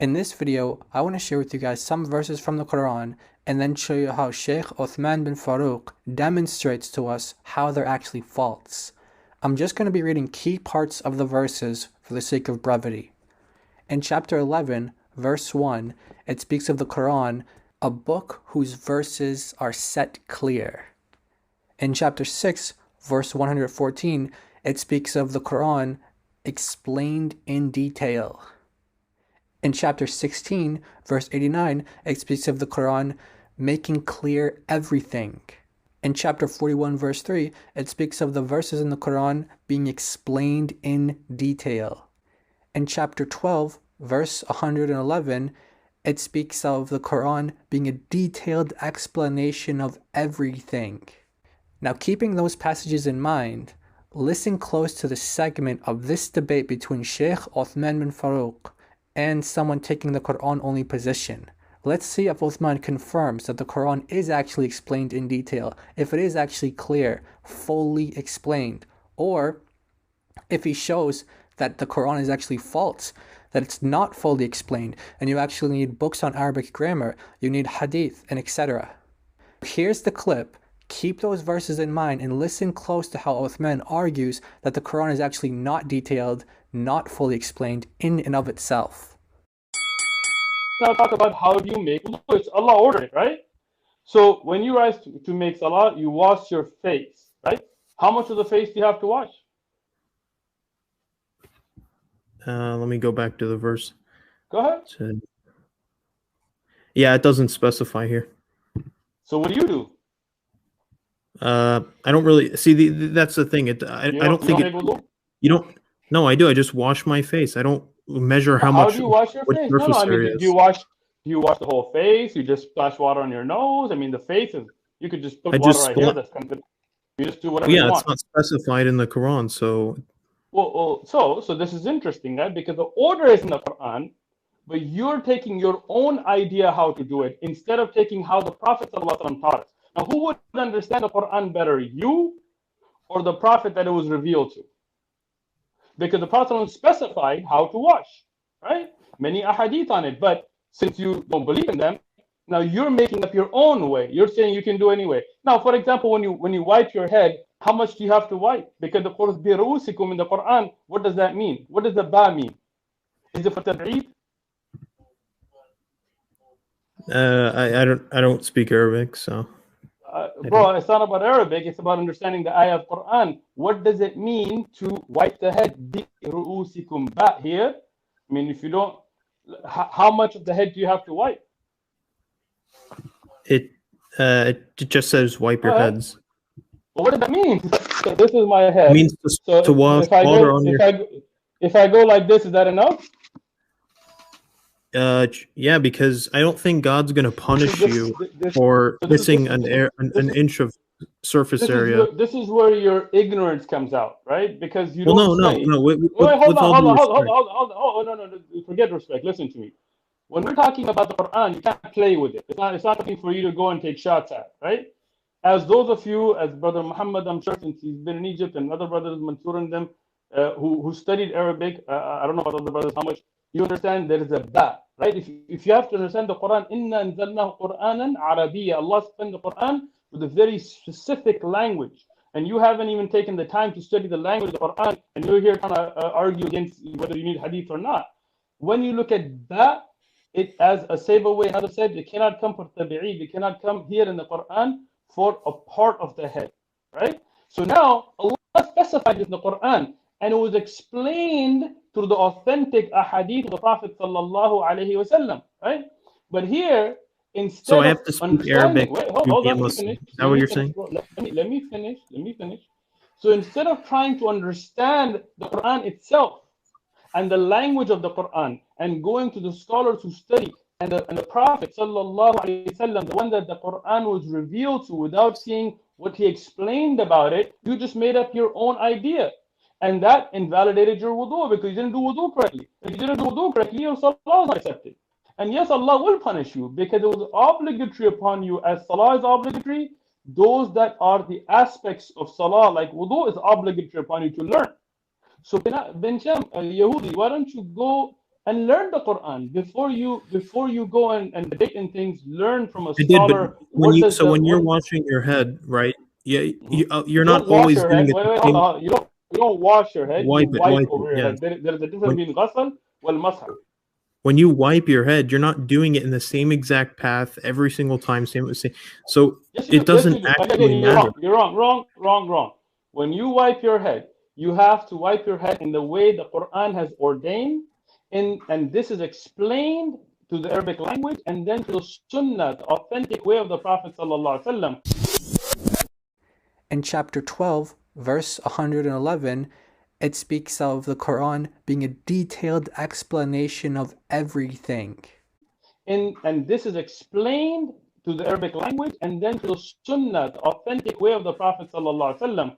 In this video, I want to share with you guys some verses from the Quran and then show you how Sheikh Uthman bin Farooq demonstrates to us how they're actually false. I'm just going to be reading key parts of the verses for the sake of brevity. In chapter 11, verse 1, it speaks of the Quran, a book whose verses are set clear. In chapter 6, verse 114, it speaks of the Quran explained in detail. In chapter 16, verse 89, it speaks of the Quran making clear everything. In chapter 41, verse 3, it speaks of the verses in the Quran being explained in detail. In chapter 12, verse 111, it speaks of the Quran being a detailed explanation of everything. Now, keeping those passages in mind, listen close to the segment of this debate between Sheikh Uthman bin Farooq and someone taking the Quran-only position. Let's see if Uthman confirms that the Quran is actually explained in detail, if it is actually clear, fully explained, or if he shows that the Quran is actually false, that it's not fully explained, and you actually need books on Arabic grammar, you need hadith, and etc. Here's the clip. Keep those verses in mind and listen close to how Uthman argues that the Quran is actually not detailed, not fully explained in and of itself. Now talk about how do you make wudu. It's Allah ordered it, right? So when you rise to make salah, you wash your face, right? How much of the face do you have to wash? Let me go back to the verse. Go ahead. Yeah, it doesn't specify here. So what do? I don't really see that's the thing. I don't think you don't. No, I do. I just wash my face. I don't measure how much. How do you wash your face? No, I mean, do you wash the whole face? You just splash water on your nose? I mean, the face is. You could just put water right here. That's kind of. You just do whatever you want. Yeah, it's not specified in the Quran, so. Well, so this is interesting, right? Because the order is in the Quran, but you're taking your own idea how to do it instead of taking how the Prophet ﷺ taught us. Now, who would understand the Quran better, you or the Prophet that it was revealed to? Because the Prophet ﷺ specified how to wash, right? Many ahadith on it, but since you don't believe in them, now you're making up your own way. You're saying you can do anyway. Now, for example, when you wipe your head, how much do you have to wipe? Because the Quran birusikum in the Quran, what does that mean? What does the ba mean? Is it for tab'id? I don't speak Arabic, so. Bro, it's not about Arabic. It's about understanding the ayah of Quran. What does it mean to wipe the head? Birusikum ba here. I mean, if you don't, how much of the head do you have to wipe? It just says wipe your heads. Well, what does that mean? So this is my head. It means to wash water on your. If I go like this, is that enough? Yeah, because I don't think God's gonna punish you for missing an inch of surface area. This is where your ignorance comes out, right? Because you don't. No. Wait, Hold on. No. Forget respect. Listen to me. When we're talking about the Quran, you can't play with it. It's not something for you to go and take shots at, right? As those of you, as Brother Muhammad, I'm sure, since he's been in Egypt, and other brothers, Mansour and them, who studied Arabic, I don't know about other brothers how much, you understand there is a ba, right? If you have to understand the Quran, inna anzalnahu Qur'anan Arabiyya, Allah sent the Quran with a very specific language, and you haven't even taken the time to study the language of the Quran, and you're here trying to argue against whether you need hadith or not. When you look at ba, it as a Saybawayh another said, it cannot come for tabi'id, it cannot come here in the Quran for a part of the head, right? So now Allah specified in the Quran, and it was explained through the authentic ahadith of the Prophet sallallahu alaihi wasallam, right? But here, instead so I have to speak Arabic. Hold on, is that what you're saying? Let me finish. So instead of trying to understand the Quran itself and the language of the Quran and going to the scholars who study and the Prophet sallallahu alaihi wasallam, the one that the Quran was revealed to, without seeing what he explained about it, you just made up your own idea. And that invalidated your wudu because you didn't do wudu correctly. If you didn't do wudu correctly, your salah is not accepted. And yes, Allah will punish you because it was obligatory upon you, as salah is obligatory. Those that are the aspects of salah, like wudu, is obligatory upon you to learn. So, Ben Sham, Yahudi, why don't you go and learn the Quran before you go and debate in things. Learn from a I did, scholar. but when you're washing your head, right? Yeah, you're not wash always your doing head. it. Wait, hold on. You don't wash your head. Wipe you it, wipe over your yeah. head. There's a difference between ghasl wal masah. When you wipe your head, you're not doing it in the same exact path every single time. So yes, it doesn't actually matter. You're wrong. When you wipe your head, you have to wipe your head in the way the Quran has ordained, and this is explained to the Arabic language and then to the Sunnah, the authentic way of the Prophet sallallahu alaihi wasallam. In chapter 12, verse 111, it speaks of the Quran being a detailed explanation of everything. And this is explained to the Arabic language and then to the Sunnah, the authentic way of the Prophet sallallahu alaihi wasallam.